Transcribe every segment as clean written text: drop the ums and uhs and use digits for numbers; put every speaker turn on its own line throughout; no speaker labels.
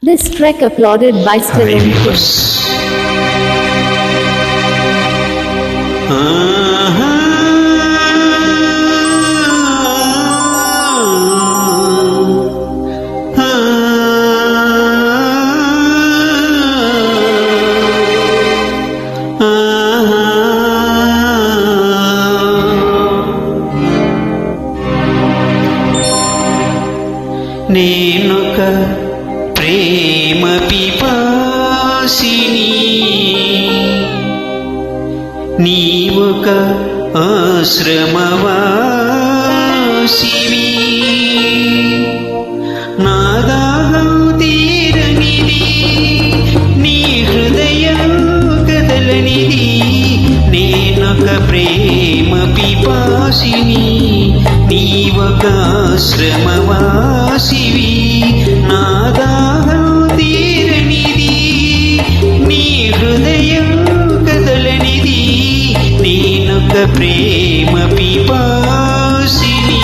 This trek applauded by Stallone.
నేనొక ప్రేమ పిపాసిని, నీవొక ఆశ్రమవాసివి. నా దాహం తీరనిది, నీ హృదయం కదలనిది. నేనొక ప్రేమ పిపాసిని, నీవొక ఆశ్రమవాసివి. నా దాహం తీరనిది, నీ హృదయం కదలనిది. నేనొక ప్రేమ పిపాసిని.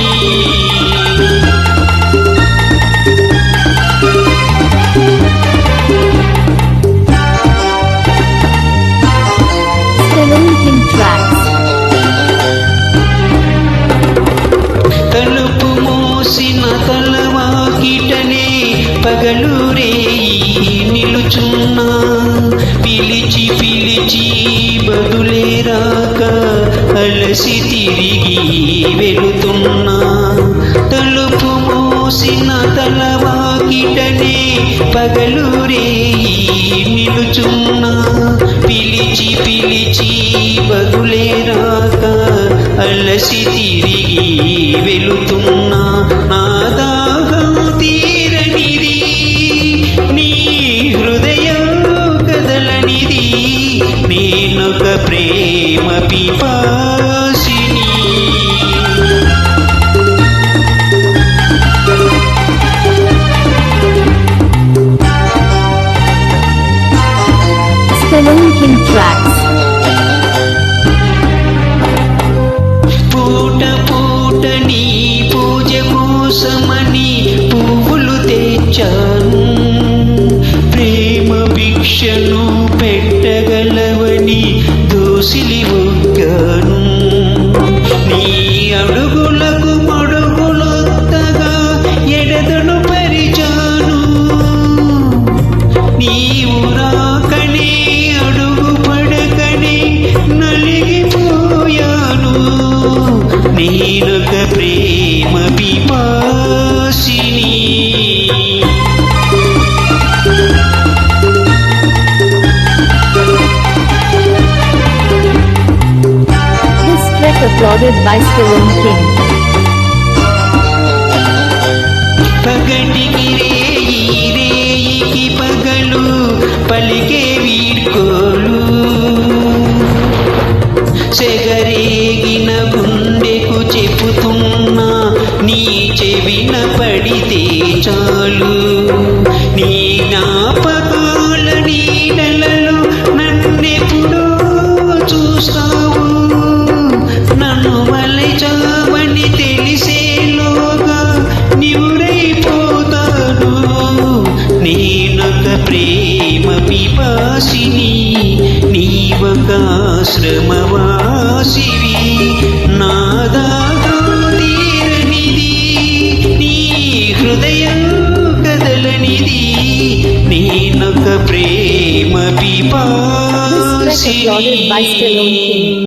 తలుపు మోసిన తలవాకిటనే పగలురే నిలుచున్నా, పిలిచి పిలిచి బదులే రాక అలసి తిరిగి వెళుతున్నా. తలుపు మోసిన తలవాకిటనే పగలురే నిలుచున్నా, పిలిచి పిలిచి బదులే రాక అలసి తిరిగి వెళుతున్నా. నా దాహం తీరనిది, నీ హృదయం కదలనిది. నేనొక ప్రేమ పిపాసిని.
Stallone King Tracks.
పూట పూట నీ పూజ కోసమని పువ్వులు తెచ్చాను, ప్రేమ భిక్షను పెట్టగలవని దోసిలి ఒగ్గాను. నీ అడుగులకు మడుగులొత్తగా ఎడదను పరిచాను, నీవు రాకనే అడుగు పడకనే నలిగిపోయాను. నేనొక ప్రేమ పిపాసిని.
This trek applauded by Stallone King.
పగటికి రేయి, రేయికి పగలు పలికే వీడ్కోలు. సెగరేగిన గుండెకు చెప్పుతున్నా, నీ చెవిన పడితే చాలు. నీ జ్ఞాపకాల నీడలలో నన్నెప్పుడో చూస్తావు. నన్ను వలచావని తెలిసేలోగా నివురైపోతాను. నేనొక ప్రేమ పిపాసిని, నీవొక ఆశ్రమవాసివి. నా దాహం తీరనిది, నీ హృదయం కదలనిది. నేనొక ప్రేమ
This trek applauded by Stallone
పిపాసిని.
King.